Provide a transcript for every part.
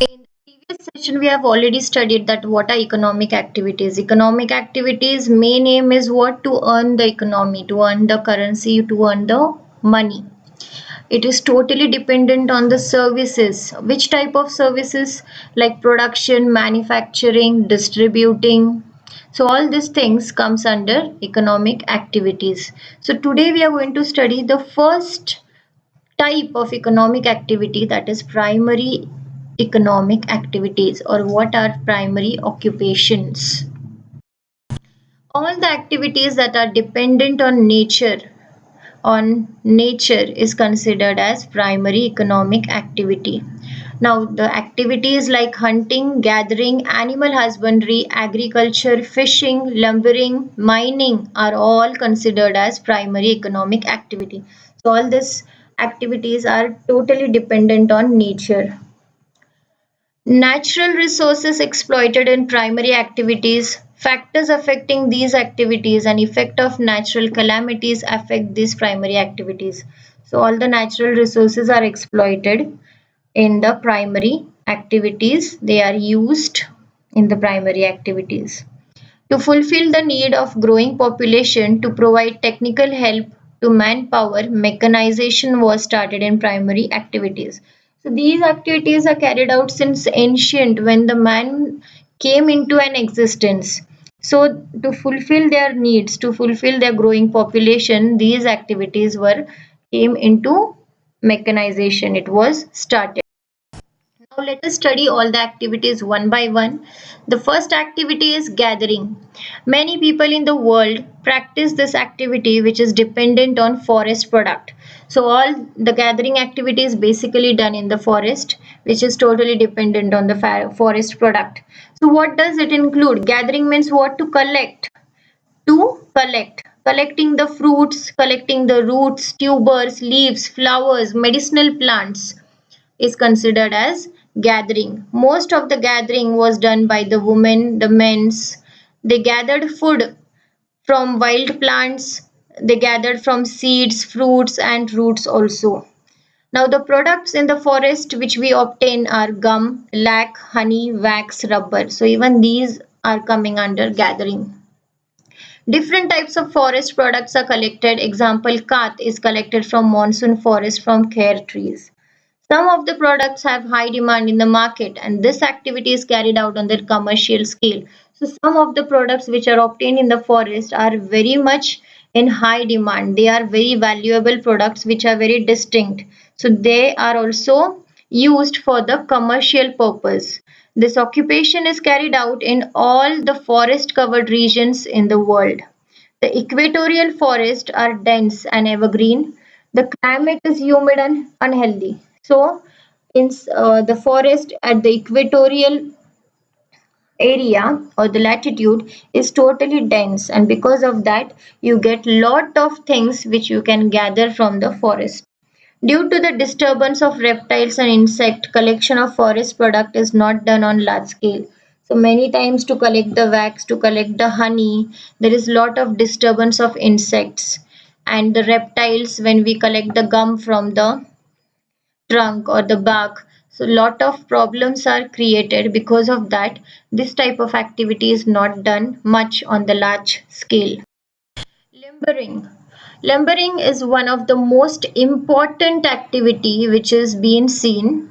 In the previous session, we have already studied that what are economic activities. Economic activities main aim is what? To earn the economy, to earn the currency, to earn the money. It is totally dependent on the services. Which type of services? Like production, manufacturing, distributing. So all these things comes under economic activities. So today we are going to study the first type of economic activity, that is primary economic activities, or what are primary occupations. All the activities that are dependent on nature is considered as primary economic activity. Now the activities like hunting, gathering, animal husbandry, agriculture, fishing, lumbering, mining are all considered as primary economic activity. So all these activities are totally dependent on nature. Natural resources exploited in primary activities. Factors affecting these activities and effect of natural calamities affect these primary activities. So all the natural resources are exploited in the primary activities. They are used in the primary activities. To fulfill the need of growing population, to provide technical help to manpower, mechanization was started in primary activities. So these activities are carried out since ancient when the man came into an existence. So to fulfill their needs, to fulfill their growing population, these activities were came into mechanization. It was started. Now let us study all the activities one by one. The first activity is gathering. Many people in the world practice this activity which is dependent on forest product. So all the gathering activity is basically done in the forest, which is totally dependent on the forest product. So what does it include? Gathering means what? To collect. To collect. Collecting the fruits, collecting the roots, tubers, leaves, flowers, medicinal plants is considered as gathering. Most of the gathering was done by the women, the men's. They gathered food from wild plants. They gathered from seeds, fruits, and roots also. Now, the products in the forest which we obtain are gum, lac, honey, wax, rubber. So, even these are coming under gathering. Different types of forest products are collected. Example, kath is collected from monsoon forest from kher trees. Some of the products have high demand in the market, and this activity is carried out on the commercial scale. So some of the products which are obtained in the forest are very much in high demand. They are very valuable products which are very distinct. So they are also used for the commercial purpose. This occupation is carried out in all the forest covered regions in the world. The equatorial forests are dense and evergreen. The climate is humid and unhealthy. So, in the forest at the equatorial area or the latitude is totally dense, and because of that, you get lot of things which you can gather from the forest. Due to the disturbance of reptiles and insect, collection of forest product is not done on large scale. So many times to collect the wax, to collect the honey, there is lot of disturbance of insects and the reptiles when we collect the gum from the trunk or the bark. So lot of problems are created because of that. This type of activity is not done much on the large scale. Lumbering. Lumbering is one of the most important activity which is being seen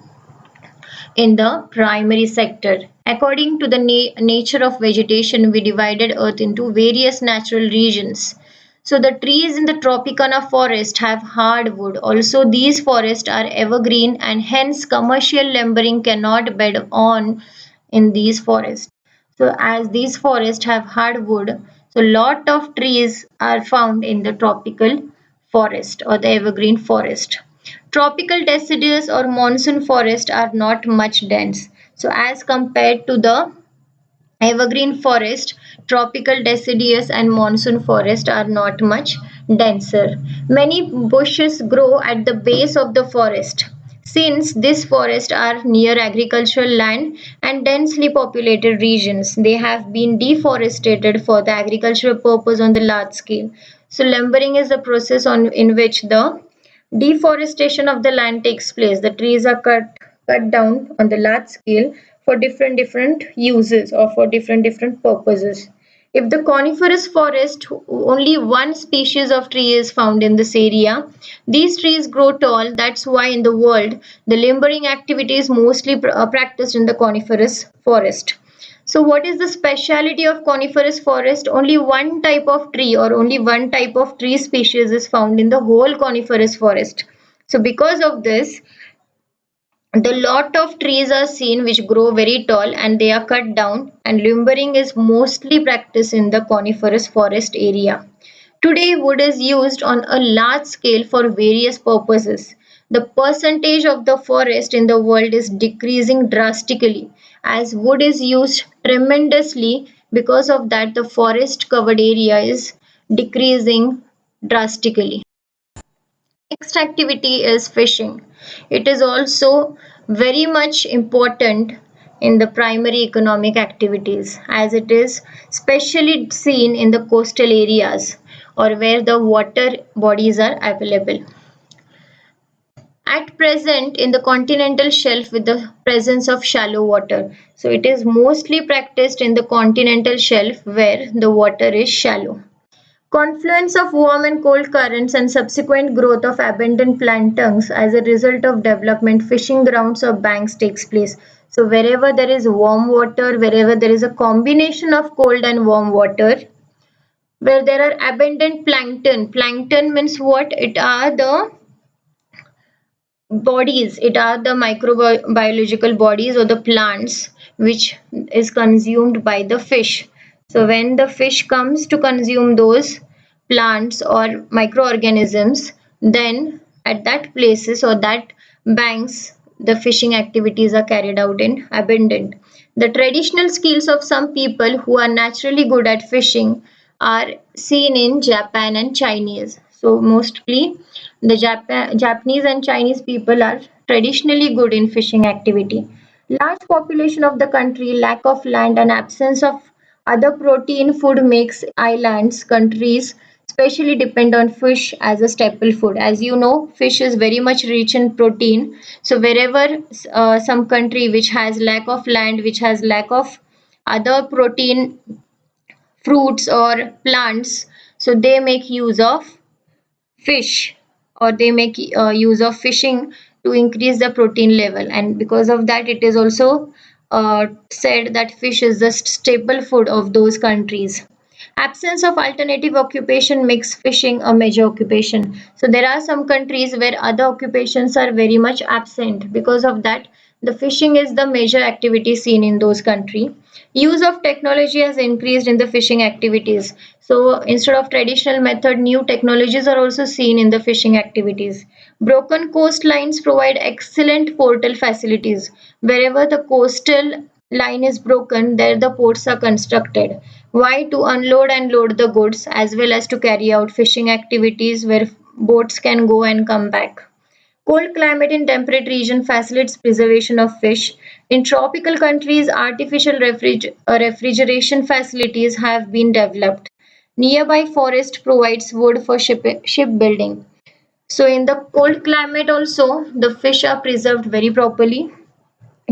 in the primary sector. According to the nature of vegetation, we divided earth into various natural regions. So the trees in the Tropicana forest have hardwood. Also these forests are evergreen and hence commercial lumbering cannot bed on in these forests. So as these forests have hardwood, so lot of trees are found in the tropical forest or the evergreen forest. Tropical deciduous or monsoon forest are not much dense. So as compared to the evergreen forest, tropical deciduous and monsoon forest are not much denser. Many bushes grow at the base of the forest. Since these forests are near agricultural land and densely populated regions, they have been deforested for the agricultural purpose on the large scale. So lumbering is the process in which the deforestation of the land takes place. The trees are cut, cut down on the large scale for different uses or for different purposes. If the coniferous forest, only one species of tree is found in this area. These trees grow tall. That's why in the world the limbering activity is mostly practiced in the coniferous forest. So what is the speciality of coniferous forest? Only one type of tree or only one type of tree species is found in the whole coniferous forest. So because of this, the lot of trees are seen which grow very tall and they are cut down, and limbering is mostly practiced in the coniferous forest area. Today, wood is used on a large scale for various purposes. The percentage of the forest in the world is decreasing drastically as wood is used tremendously. Because of that, the forest covered area is decreasing drastically. Next activity is fishing. It is also very much important in the primary economic activities as it is specially seen in the coastal areas or where the water bodies are available. At present, in the continental shelf with the presence of shallow water. So it is mostly practiced in the continental shelf where the water is shallow. Confluence of warm and cold currents and subsequent growth of abundant planktons as a result of development, fishing grounds or banks takes place. So wherever there is warm water, wherever there is a combination of cold and warm water, where there are abundant plankton. Plankton means what? It are the bodies, it are the microbiological bodies or the plants which is consumed by the fish. So when the fish comes to consume those plants or microorganisms, then at that places or that banks the fishing activities are carried out in abundant. The traditional skills of some people who are naturally good at fishing are seen in Japan and Chinese. So mostly the Japanese and Chinese people are traditionally good in fishing activity. Large population of the country, lack of land and absence of other protein food makes islands countries especially depend on fish as a staple food. As you know, fish is very much rich in protein. So wherever some country which has lack of land, which has lack of other protein fruits or plants, so they make use of fish or they make use of fishing to increase the protein level, and because of that it is also said that fish is the staple food of those countries. Absence of alternative occupation makes fishing a major occupation. So there are some countries where other occupations are very much absent. Because of that, the fishing is the major activity seen in those countries. Use of technology has increased in the fishing activities. So instead of traditional method, new technologies are also seen in the fishing activities. Broken coastlines provide excellent portal facilities. Wherever the coastal line is broken, there the ports are constructed. Why? To unload and load the goods as well as to carry out fishing activities where boats can go and come back. Cold climate in temperate region facilitates preservation of fish. In tropical countries, artificial refrigeration facilities have been developed. Nearby forest provides wood for shipbuilding. So in the cold climate also, the fish are preserved very properly.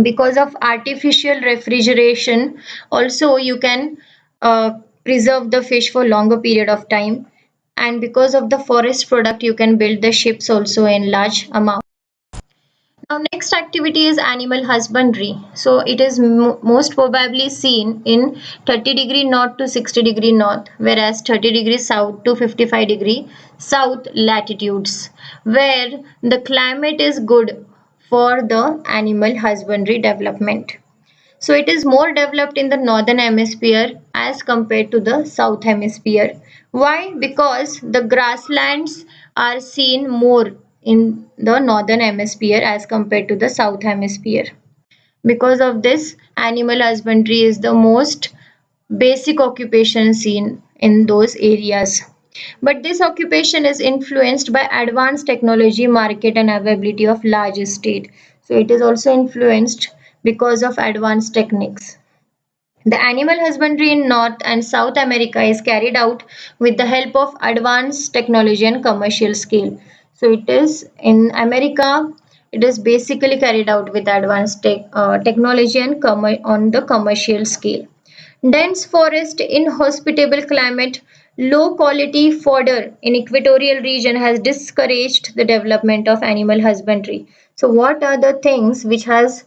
Because of artificial refrigeration, also you can preserve the fish for longer period of time. And because of the forest product, you can build the ships also in large amount. Now, next activity is animal husbandry. So, it is most probably seen in 30-degree north to 60-degree north, whereas 30-degree south to 55-degree south latitudes, where the climate is good for the animal husbandry development. So it is more developed in the northern hemisphere as compared to the south hemisphere. Why? Because the grasslands are seen more in the northern hemisphere as compared to the south hemisphere. Because of this, animal husbandry is the most basic occupation seen in those areas. But this occupation is influenced by advanced technology, market and availability of large estate. So it is also influenced because of advanced techniques. The animal husbandry in North and South America is carried out with the help of advanced technology and commercial scale. So it is in America It is basically carried out with advanced technology and on the commercial scale. Dense forest in hospitable climate, low quality fodder in equatorial region has discouraged the development of animal husbandry. So what are the things which has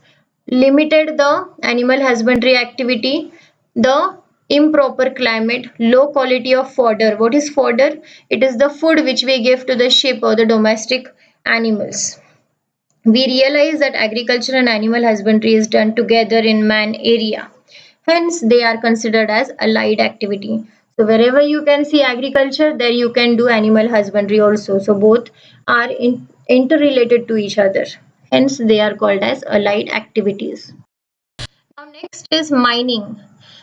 limited the animal husbandry activity? The improper climate, low quality of fodder. What is fodder? It is the food which we give to the sheep or the domestic animals. We realize that agriculture and animal husbandry is done together in man area. Hence, they are considered as allied activity. So wherever you can see agriculture, there you can do animal husbandry also. So both are interrelated to each other. Hence, they are called as allied activities. Now next is mining.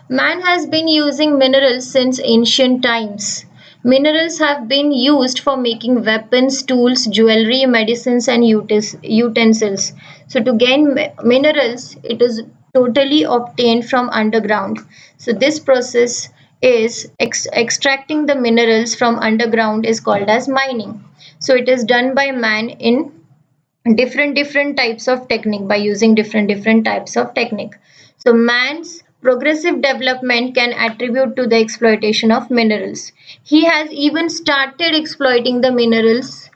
Man has been using minerals since ancient times. Minerals have been used for making weapons, tools, jewelry, medicines and utensils. So to gain minerals, it is totally obtained from underground. So this process is extracting the minerals from underground is called as mining. So it is done by man in different types of technique by using different types of technique. So man's progressive development can attribute to the exploitation of minerals. He has even started exploiting the minerals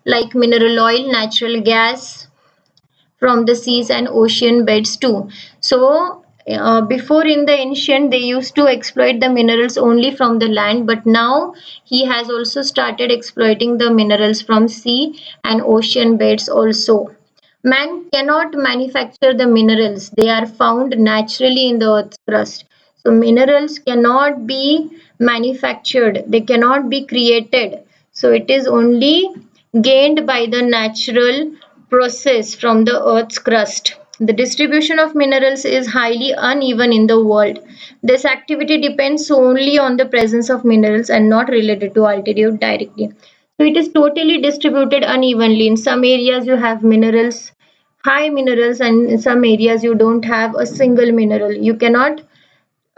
like mineral oil, natural gas, from the seas and ocean beds too. So before in the ancient they used to exploit the minerals only from the land, but now he has also started exploiting the minerals from sea and ocean beds also. Man cannot manufacture the minerals. They are found naturally in the earth's crust. So minerals cannot be manufactured. They cannot be created. So it is only gained by the natural process from the earth's crust. The distribution of minerals is highly uneven in the world. This activity depends only on the presence of minerals and not related to altitude directly. So it is totally distributed unevenly. In some areas you have minerals, high minerals, and in some areas you don't have a single mineral. You cannot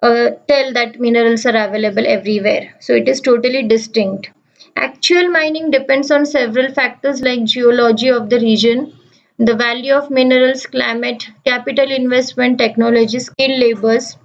tell that minerals are available everywhere. So it is totally distinct. Actual mining depends on several factors like geology of the region, the value of minerals, climate, capital investment, technology, skilled labors.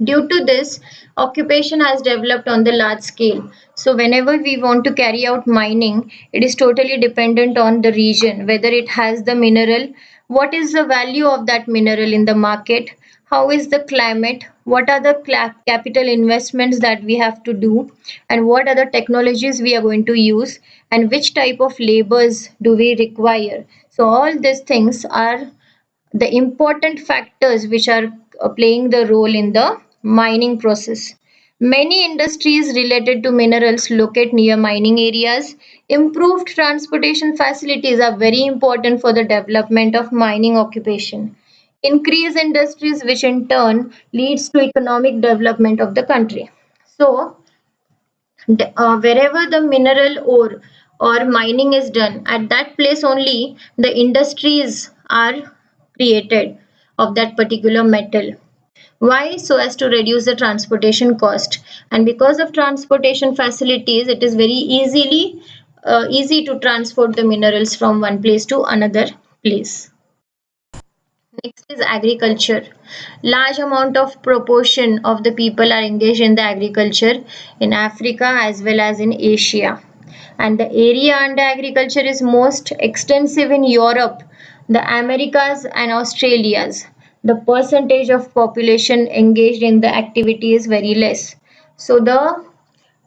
Due to this, occupation has developed on the large scale. So whenever we want to carry out mining, it is totally dependent on the region, whether it has the mineral, what is the value of that mineral in the market, how is the climate, what are the capital investments that we have to do, and what are the technologies we are going to use, and which type of labors do we require. So all these things are the important factors which are playing the role in the mining process. Many industries related to minerals locate near mining areas. Improved transportation facilities are very important for the development of mining occupation. Increase industries, which in turn leads to economic development of the country. So, wherever the mineral ore or mining is done, at that place only the industries are created of that particular metal. Why? So as to reduce the transportation cost, and because of transportation facilities it is very easy to transport the minerals from one place to another place. Next is agriculture. Large amount of proportion of the people are engaged in the agriculture in Africa as well as in Asia. And the area under agriculture is most extensive in Europe, the Americas and Australias. The percentage of population engaged in the activity is very less. So the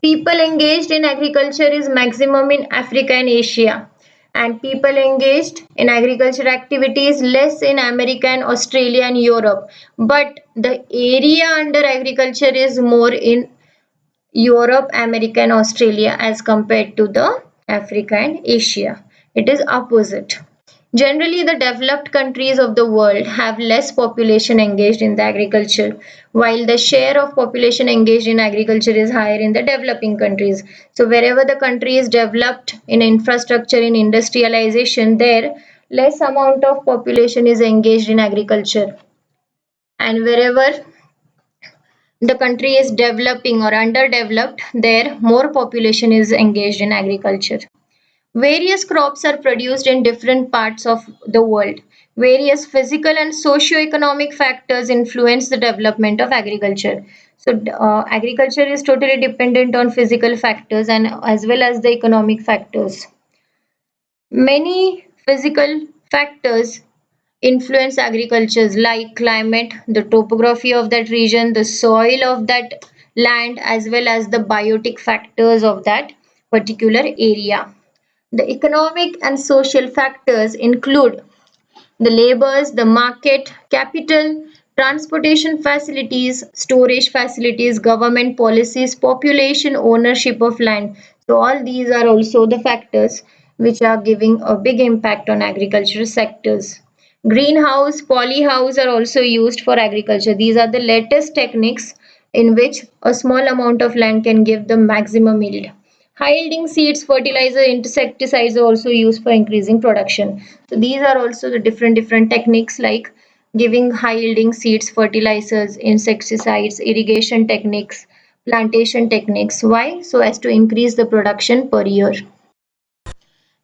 people engaged in agriculture is maximum in Africa and Asia, and people engaged in agriculture activities less in America and Australia and Europe. But the area under agriculture is more in Europe, America and Australia as compared to the Africa and Asia. It is opposite. Generally, the developed countries of the world have less population engaged in the agriculture, while the share of population engaged in agriculture is higher in the developing countries. So, wherever the country is developed in infrastructure, in industrialization, there less amount of population is engaged in agriculture. And wherever the country is developing or underdeveloped, there more population is engaged in agriculture. Various crops are produced in different parts of the world. Various physical and socio-economic factors influence the development of agriculture. So, agriculture is totally dependent on physical factors and as well as the economic factors. Many physical factors influence agricultures like climate, the topography of that region, the soil of that land, as well as the biotic factors of that particular area. The economic and social factors include the labors, the market, capital, transportation facilities, storage facilities, government policies, population, ownership of land. So all these are also the factors which are giving a big impact on agricultural sectors. Greenhouse, polyhouse are also used for agriculture. These are the latest techniques in which a small amount of land can give the maximum yield. High-yielding seeds, fertilizer, insecticides are also used for increasing production. So these are also the different techniques like giving high-yielding seeds, fertilizers, insecticides, irrigation techniques, plantation techniques. Why? So as to increase the production per year.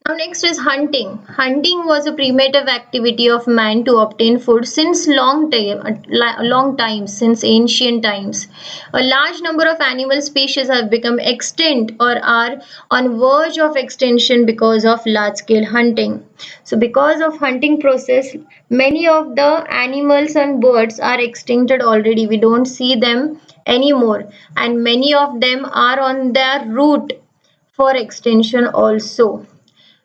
Now next is hunting. Hunting was a primitive activity of man to obtain food since long time, since ancient times. A large number of animal species have become extinct or are on verge of extinction because of large scale hunting. So because of hunting process, many of the animals and birds are extincted already. We don't see them anymore, and many of them are on their route for extinction also.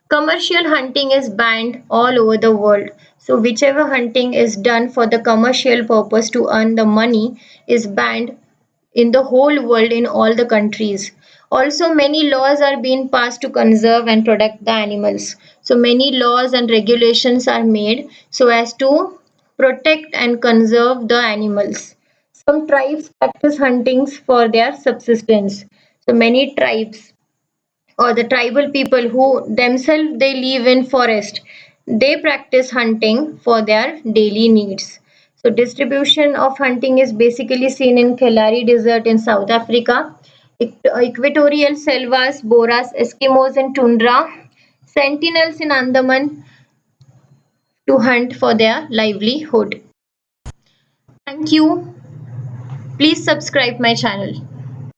Commercial hunting is banned all over the world. So whichever hunting is done for the commercial purpose to earn the money is banned in the whole world in all the countries. Also many laws are being passed to conserve and protect the animals. So many laws and regulations are made so as to protect and conserve the animals. Some tribes practice huntings for their subsistence. So many tribes or the tribal people who themselves they live in forest, they practice hunting for their daily needs. So distribution of hunting is basically seen in Kalahari Desert in South Africa, equatorial selvas, boras, Eskimos in tundra, sentinels in Andaman to hunt for their livelihood. Thank you. Please subscribe my channel.